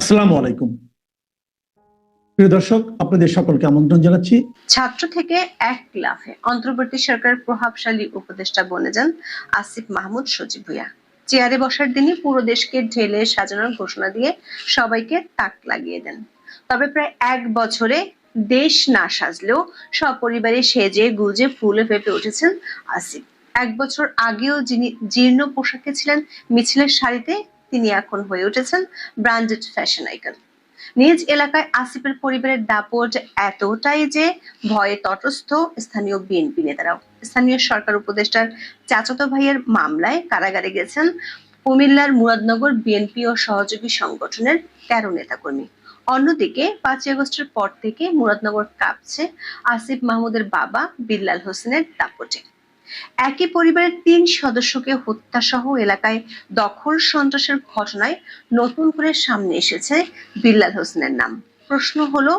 আসসালামু আলাইকুম প্রিয় দর্শক, আপনাদের সকলকে আমন্ত্রণ জানাচ্ছি। ছাত্র থেকে এক লাফে অন্তর্বর্তী সরকারের প্রভাবশালী উপদেষ্টা বনে যান আসিফ মাহমুদ সজীব ভুঁইয়া। চেয়ারে বসার দিনই পুরো দেশকে ঢেলে সাজানোর ঘোষণা দিয়ে সবাইকে তাক লাগিয়ে দেন। তবে প্রায় এক বছরে দেশ না সাজলেও সপরিবারে সেজে গুজে ফুলে ফেপে উঠেছেন আসিফ। এক বছর আগেও যিনি জীর্ণ পোশাকে ছিলেন মিছিলের সারিতে, তিনি এখন হয়ে উঠেছেন ব্র্যান্ডেড ফ্যাশন আইকন। নিজ এলাকায় আসিফের পরিবারের দাপট এতটাই যে ভয়ে তটস্থ স্থানীয় বিএনপি নেতারাও। স্থানীয় সরকার উপদেষ্টার চাচাতো ভাইয়ের মামলায় কারাগারে গেছেন কুমিল্লার মুরাদনগর বিএনপি ও সহযোগী সংগঠনের ১৩ নেতাকর্মী। অন্যদিকে ৫ই আগস্টের পর থেকে মুরাদনগর কাঁপছে আসিফ মাহমুদের বাবা বিল্লাল হোসেনের দাপটে। একই পরিবারের ৩ সদস্যকে হত্যা সহ এলাকায় দখল সন্ত্রাসের ঘটনায় নতুন করে সামনে এসেছে বিল্লাল হোসেনের নাম। প্রশ্ন হলো,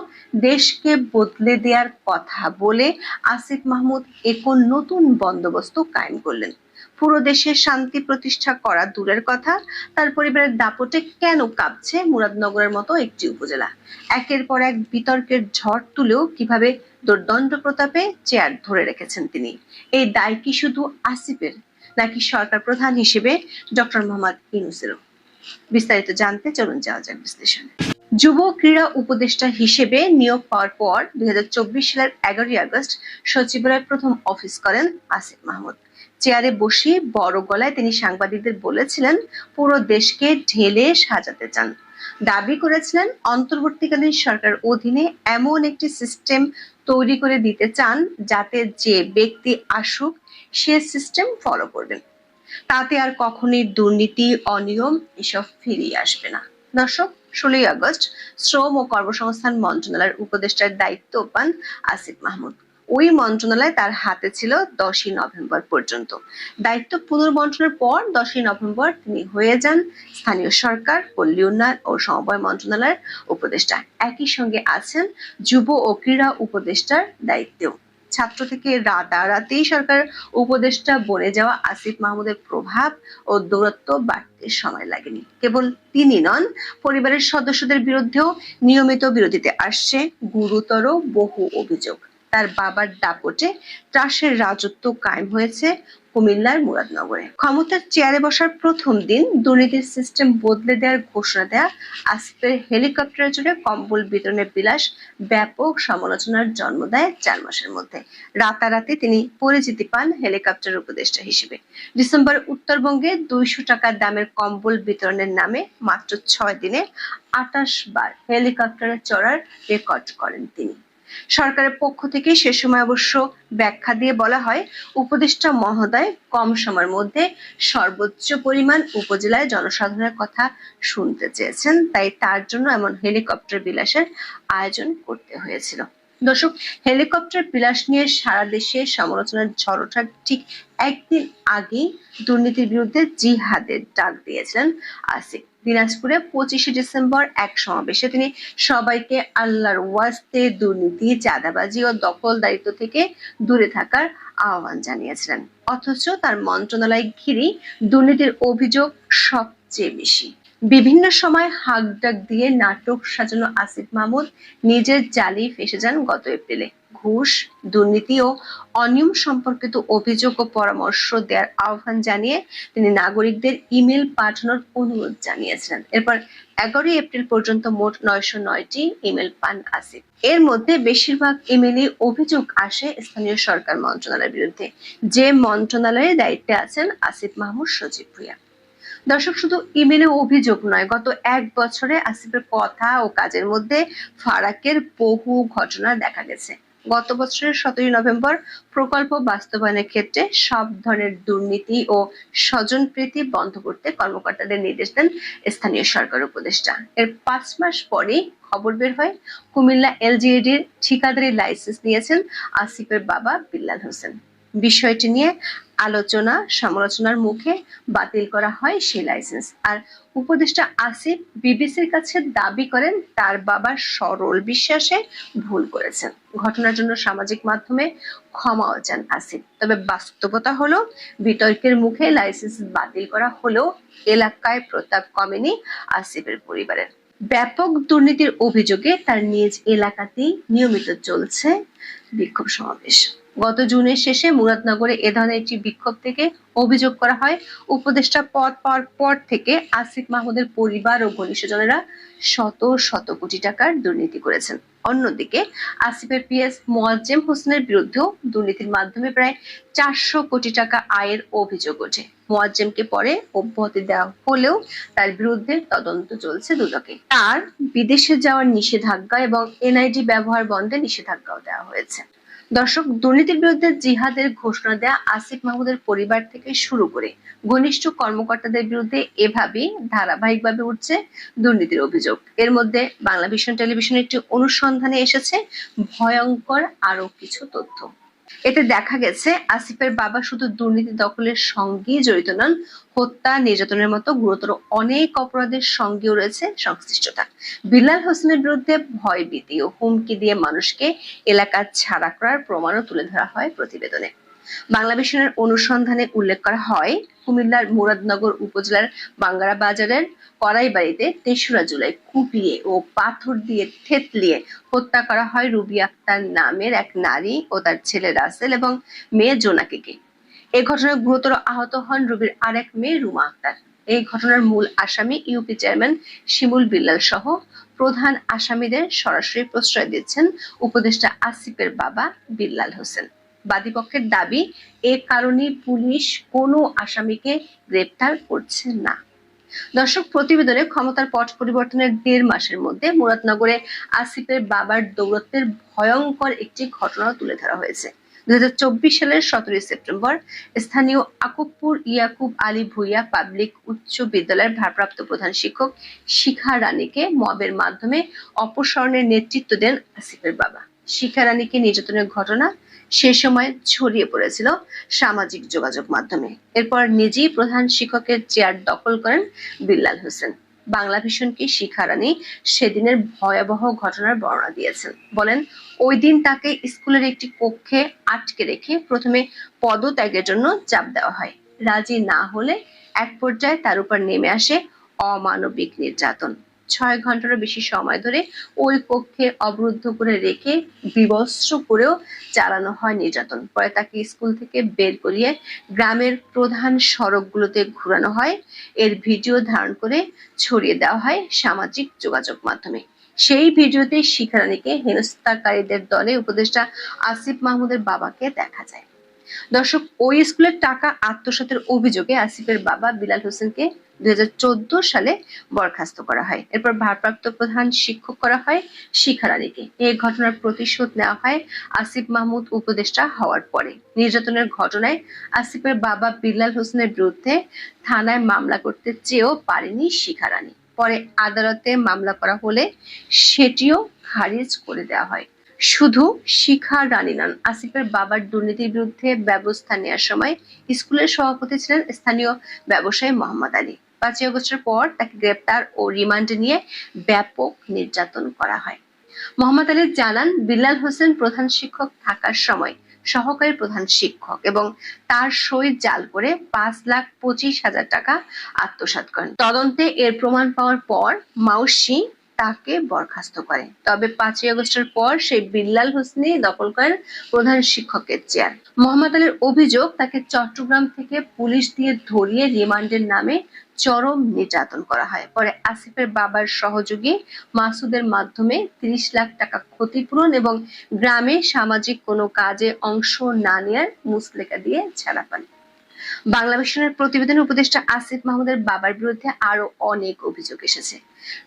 দেশকে বদলে দেওয়ার কথা বলে আসিফ মাহমুদ এখন নতুন বন্দোবস্ত কায়েম করলেন। পুরো দেশে শান্তি প্রতিষ্ঠা করা দূরের কথা, তার পরিবারের দাপটে কেন কাঁপছে মুরাদনগরের মতো একটি উপজেলা? একের পর এক বিতর্কের ঝড় তুলেও কিভাবে দুর্দণ্ড প্রতাপে চেয়ার ধরে রেখেছেন তিনি? এই দায় কি শুধু আসিফের, নাকি সরকার প্রধান হিসেবে ডক্টর মোহাম্মদ ইউনূসেরও? বিস্তারিত জানতে চলুন যাওয়া যাক বিশ্লেষণে। যুব ক্রীড়া উপদেষ্টা হিসেবে নিয়োগ পাওয়ার পর ২০২৪ সালের ১১ই আগস্ট সচিবালয়ের প্রথম অফিস করেন আসিফ মাহমুদ। চেয়ারে বসে বড় গলায় তিনি সাংবাদিকদের বলেছিলেন, পুরো দেশকে ঢেলে সাজাতে চান। দাবি করেছিলেন, অন্তর্বর্তীকালীন সরকার অধীনে এমন একটি সিস্টেম তৈরি করে দিতে চান যাতে যে ব্যক্তি আসুক সে সিস্টেম ফলো করবেন। তাতে আর কখনোই দুর্নীতি, অনিয়ম এসব ফিরিয়ে আসবে না। দর্শক, ১৬ই আগস্ট শ্রম ও কর্মসংস্থান মন্ত্রণালয়ের উপদেষ্টার দায়িত্ব পান আসিফ মাহমুদ। ওই মন্ত্রণালয় তার হাতে ছিল ১০ই নভেম্বর পর্যন্ত। দায়িত্ব পুনর্বন্টনের পর ১০ই নভেম্বর তিনি হয়ে যান স্থানীয় সরকার, পল্লী উন্নয়ন ও সমবায় মন্ত্রণালয়ের উপদেষ্টা। একই সঙ্গে আছেন যুব ও ক্রীড়া উপদেষ্টার দায়িত্বেও। ছাত্র থেকে রাতারাতি সরকার উপদেষ্টা বনে যাওয়া আসিফ মাহমুদের প্রভাব ও দূরত্ব বাড়তে সময় লাগেনি। কেবল তিনি নন, পরিবারের সদস্যদের বিরুদ্ধেও নিয়মিত বিরতিতে আসছে গুরুতর বহু অভিযোগ। তার বাবার দাপটে ত্রাসের রাজত্ব কায়েম হয়েছে কুমিল্লার মুরাদনগরে। ক্ষমতার চেয়ারে বসার প্রথম দিন দুর্নীতির সিস্টেম বদলে দেওয়ার ঘোষণা দেয়া আসিফের হেলিকপ্টারে চড়ে কম্বল বিতরণের বিলাস ব্যাপক সমালোচনার জন্ম দেয় ৪ মাসের মধ্যে। রাতারাতি তিনি পরিচিতি পান হেলিকপ্টার উপদেষ্টা হিসেবে। ডিসেম্বর উত্তরবঙ্গে ২০০ টাকা দামের কম্বল বিতরণের নামে মাত্র ৬ দিনে ২৮ বার হেলিকপ্টারে চড়ার রেকর্ড করেন তিনি। সরকারের পক্ষ থেকে সে সময় অবশ্য ব্যাখ্যা দিয়ে বলা হয়, উপদেষ্টা মহোদয় কম সময়ের মধ্যে সর্বোচ্চ পরিমাণ উপজেলায় জনসাধারণের কথা শুনতে চেয়েছেন, তাই তার জন্য এমন হেলিকপ্টার বিলাসের আয়োজন করতে হয়েছিল। দর্শক, হেলিকপ্টার বিলাস নিয়ে সারা দেশে সমালোচনার ঝড় ওঠার ঠিক একদিন আগেই দুর্নীতির বিরুদ্ধে জিহাদের ডাক দিয়েছিলেন আসিফ। দিনাজপুরে ২৫শে ডিসেম্বর এক সমাবেশে তিনি সবাইকে আল্লাহর ওয়াস্তে দুর্নীতি, চাঁদাবাজি ও দখলদারিত্ব থেকে দূরে থাকার আহ্বান জানিয়েছিলেন। অথচ তার মন্ত্রণালয় ঘিরে দুর্নীতির অভিযোগ সবচেয়ে বেশি। বিভিন্ন সময় হাক ডাক দিয়ে নাটক সাজানো আসিফ মাহমুদ নিজের জালেই ফেঁসে যান গত এপ্রিলে। ঘুষ, দুর্নীতি ও অনিয়ম সম্পর্কিত অভিযোগ ও পরামর্শ দেওয়ার আহ্বান জানিয়ে তিনি নাগরিকদের ইমেল পাঠানোর অনুরোধ জানিয়েছিলেন। এরপর ১১ই এপ্রিল পর্যন্ত মোট ৯০৯টি ইমেল পান আসিফ। এর মধ্যে বেশিরভাগ ইমেলে অভিযোগ আসে স্থানীয় সরকার মন্ত্রণালয়ের বিরুদ্ধে, যে মন্ত্রণালয়ের দায়িত্বে আছেন আসিফ মাহমুদ সজীব ভুঁইয়া। দর্শক, শুধু ইমেলে অভিযোগ নয়, গত এক বছরে আসিফের কথা ও কাজের মধ্যে ফারাকের বহু ঘটনা দেখা গেছে। গত বছরের ১৭ই নভেম্বর প্রকল্প বাস্তবায়নের ক্ষেত্রে সব ধরনের দুর্নীতি ও স্বজনপ্রীতি বন্ধ করতে কর্মকর্তাদের নির্দেশ দেন স্থানীয় সরকার উপদেষ্টা। এর ৫ মাস পরেই খবর বের হয়, কুমিল্লা এলজিইডির ঠিকাদারি লাইসেন্স নিয়েছেন আসিফের বাবা বিল্লাল হোসেন। বিষয়টি নিয়ে আলোচনা সমালোচনার মুখে বাতিল করা হয় সেই লাইসেন্স। আর উপদেষ্টা আসিফ বিবিসির কাছে দাবি করেন, তার বাবা সরল বিশ্বাসে ভুল করেছেন। ঘটনার জন্য সামাজিক মাধ্যমে ক্ষমাও চান আসিফ। তবে বাস্তবতা হলো, বিতর্কের মুখে লাইসেন্স বাতিল করা হলেও এলাকায় প্রতাপ কমেনি আসিফের পরিবারের। ব্যাপক দুর্নীতির অভিযোগে তার নিজ এলাকাতেই নিয়মিত চলছে বিক্ষোভ সমাবেশ। গত জুনের শেষে মুরাদনগরে এ ধরনের একটি বিক্ষোভ থেকে অভিযোগ করা হয় উপদেষ্টা পদ পাওয়ার পর থেকে আসিফ মাহমুদের পরিবার ও ঘনিষ্ঠজনেরা শত শত কোটি টাকার দুর্নীতি করেছেন। অন্যদিকে আসিফের পিএস মোয়াজ্জেম হোসেনের বিরুদ্ধেও দুর্নীতির মাধ্যমে প্রায় 400 কোটি টাকা আয়ের অভিযোগ ওঠে। মোয়াজ্জেমকে পরে অব্যাহতি দেওয়া হলেও তার বিরুদ্ধে তদন্ত চলছে দুদকে। তার বিদেশে যাওয়ার নিষেধাজ্ঞা এবং এনআইডি ব্যবহার বন্ধে নিষেধাজ্ঞাও দেওয়া হয়েছে। দর্শক, দুর্নীতির বিরুদ্ধে জিহাদের ঘোষণা দেয়া আসিফ মাহমুদের পরিবার থেকে শুরু করে ঘনিষ্ঠ কর্মকর্তাদের বিরুদ্ধে এভাবেই ধারাবাহিকভাবে উঠছে দুর্নীতির অভিযোগ। এর মধ্যে বাংলাভিশন টেলিভিশনের একটি অনুসন্ধানে এসেছে ভয়ঙ্কর আরো কিছু তথ্য। এতে দেখা গেছে আসিফের বাবা শুধু দুর্নীতি দখলের সঙ্গেই জড়িত নন, হত্যা, নির্যাতনের মতো গুরুতর অনেক অপরাধের সঙ্গেও রয়েছে সংশ্লিষ্টতা। বিল্লাল হোসেনের বিরুদ্ধে ভয়ভীতি ও হুমকি দিয়ে মানুষকে এলাকা ছাড়া করার প্রমাণও তুলে ধরা হয় প্রতিবেদনে। বাংলাভিশনের অনুসন্ধানে উল্লেখ করা হয়, কুমিল্লার মুরাদনগর উপজেলার বাঙ্গারা বাজারের কড়াইবাড়িতে ৩রা জুলাই কুপিয়ে ও পাথর দিয়ে থেতলিয়ে হত্যা করা হয় রুবি আক্তার নামের এক নারী ও তার ছেলে রাসেল এবং মেয়ে জোনাকিকে। এই ঘটনায় গুরুতর আহত হন রুবির আরেক মেয়ে রুমা আক্তার। এই ঘটনার মূল আসামি ইউপি চেয়ারম্যান শিমুল বিল্লাল সহ প্রধান আসামিদের সরাসরি প্রশ্রয় দিচ্ছেন উপদেষ্টা আসিফের বাবা বিল্লাল হোসেন। বাদীপক্ষের দাবি, এ কারণে পুলিশ কোনো আসামিকে গ্রেপ্তার করছে না। দর্শক, প্রতিবেদনে ক্ষমতার পট পরিবর্তনের 1.5 মাসের মধ্যে মুরাদনগরে আসিফের বাবার দৌরত্বের ভয়ঙ্কর একটি ঘটনা তুলে ধরা হয়েছে। 2024 সালের 17 সেপ্টেম্বর স্থানীয় আকুবপুর ইয়াকুব আলী ভুইয়া পাবলিক উচ্চ বিদ্যালয়ের ভারপ্রাপ্ত প্রধান শিক্ষক শিখা রানীকে মবের মাধ্যমে অপসারণের নেতৃত্ব দেন আসিফের বাবা। শিখা রানীকে নির্যাতনের ঘটনা সে সময় ছড়িয়ে পড়েছিল সামাজিক যোগাযোগ মাধ্যমে। এরপর নিজেই প্রধান শিক্ষকের চেয়ার দখল করেন বিল্লাল হোসেন। বাংলাভিশনকে শিখা রানী সেদিনের ভয়াবহ ঘটনার বর্ণনা দিয়েছেন। বলেন, ওই দিন তাকে স্কুলের একটি কক্ষে আটকে রেখে প্রথমে পদত্যাগের জন্য চাপ দেওয়া হয়। রাজি না হলে এক পর্যায়ে তার উপর নেমে আসে অমানবিক নির্যাতন। 6 ঘন্টারও বেশি সময় ধরে ওই কক্ষে অবরুদ্ধ করে রেখে বিবস্ত্র করেও চালানো হয় নির্যাতন। পরে তাকে স্কুল থেকে বের করিয়ে গ্রামের প্রধান সড়কগুলোতে ঘুরানো হয়। এর ভিডিও ধারণ করে ছড়িয়ে দেওয়া হয় সামাজিক যোগাযোগ মাধ্যমে। সেই ভিডিওতে শিখা রানীকে হেনস্থাকারীদের দলে উপদেষ্টা আসিফ মাহমুদের বাবাকে দেখা যায়। দর্শক, ওই স্কুলের টাকা আত্মসাতের অভিযোগে আসিফের বাবা বিলাল হোসেনকে 2014 সালে বরখাস্ত করা হয়। এরপর ভারপ্রাপ্ত প্রধান শিক্ষক করা হয় শিখা রানীকে। এই ঘটনার প্রতিশোধ নেওয়া হয় আসিফ মাহমুদ উপদেষ্টা হওয়ার পরে। নির্যাতনের ঘটনায় আসিফের বাবা বিল্লাল হোসেনের বিরুদ্ধে থানায় মামলা করতে চেয়েও পারেনি শিখা রানী। পরে আদালতে মামলা করা হলে সেটিও খারিজ করে দেওয়া হয়। শুধু শিখা রানী নন, আসিফের বাবার দুর্নীতির বিরুদ্ধে ব্যবস্থা নেওয়ার সময় স্কুলের সভাপতি ছিলেন স্থানীয় ব্যবসায়ী মোহাম্মদ আলী। 5 আগস্টের পর তাকে গ্রেপ্তার ও রিমান্ডে নিয়ে ব্যাপক নির্যাতন করা হয়। মোহাম্মদ আলী জানান, বিল্লাল হোসেন প্রধান শিক্ষক থাকার সময় সহকারী প্রধান শিক্ষক এবং তার সই জাল করে 5,25,000 টাকা আত্মসাৎ করেন। তদন্তে এর প্রমাণ পাওয়ার পর মাউসি তাকে বরখাস্ত করে। তবে 5 আগস্টের পর সেই বিল্লাল হোসেনই দখল করেন প্রধান শিক্ষকের চেয়ার। মোহাম্মদ আলীর অভিযোগ, তাকে চট্টগ্রাম থেকে পুলিশ দিয়ে ধরিয়ে রিমান্ডের নামে চরম নির্যাতন করা হয়। পরে আসিফের বাবার সহযোগী মাসুদের মাধ্যমে 30 লাখ টাকা ক্ষতিপূরণ এবং গ্রামে সামাজিক কোনো কাজে অংশ না নেওয়ার মুচলেকা দিয়ে ছাড়া পান। বাংলাভিশনের প্রতিবেদনে উপদেষ্টা আসিফ মাহমুদের বাবার বিরুদ্ধে আরো অনেক অভিযোগ এসেছে।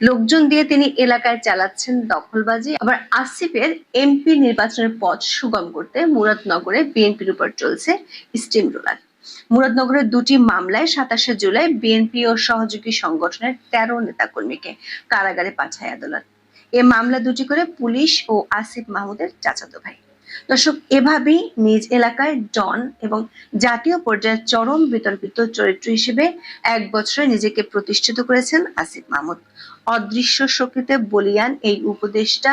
লোকজন দিয়ে তিনি এলাকায় চালাচ্ছেন দখলবাজি। আবার আসিফের এমপি নির্বাচনের পথ সুগম করতে মুরাদনগরে বিএনপির উপর চলছে স্টিম রোলার। মুরাদনগরের 2টি মামলায় 27 জুলাই বিএনপি ও সহযোগী সংগঠনের 13 নেতাকর্মীকে কারাগারে পাঠায় আদালত। এ মামলা 2টি করে পুলিশ ও আসিফ মাহমুদের চাচাতো ভাই। দর্শক, এভাবেই নিজ এলাকায় ডন এবং জাতীয় পর্যায়ে চরম বিতর্কিত চরিত্র হিসেবে 1 বছরে নিজেকে প্রতিষ্ঠিত করেছেন আসিফ মাহমুদ। অদৃশ্য শক্তিতে বলিয়ান এই উপদেষ্টা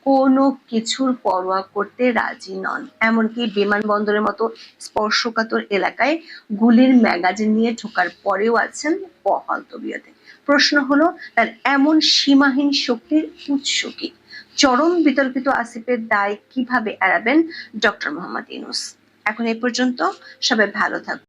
কোনো কিছুর পরোয়া করতে রাজি নন। এমনকি বিমানবন্দরের মতো স্পর্শকাতর এলাকায় গুলির ম্যাগাজিন নিয়ে ঢোকার পরেও আছেন বহাল তবিয়তে। প্রশ্ন হলো, তার এমন সীমাহীন শক্তির উৎস কি? চরম বিতর্কিত আসিফের দায় কিভাবে এড়াবেন ডক্টর মোহাম্মদ ইউনূস? এখন এই পর্যন্ত, সবাই ভালো থাকুন।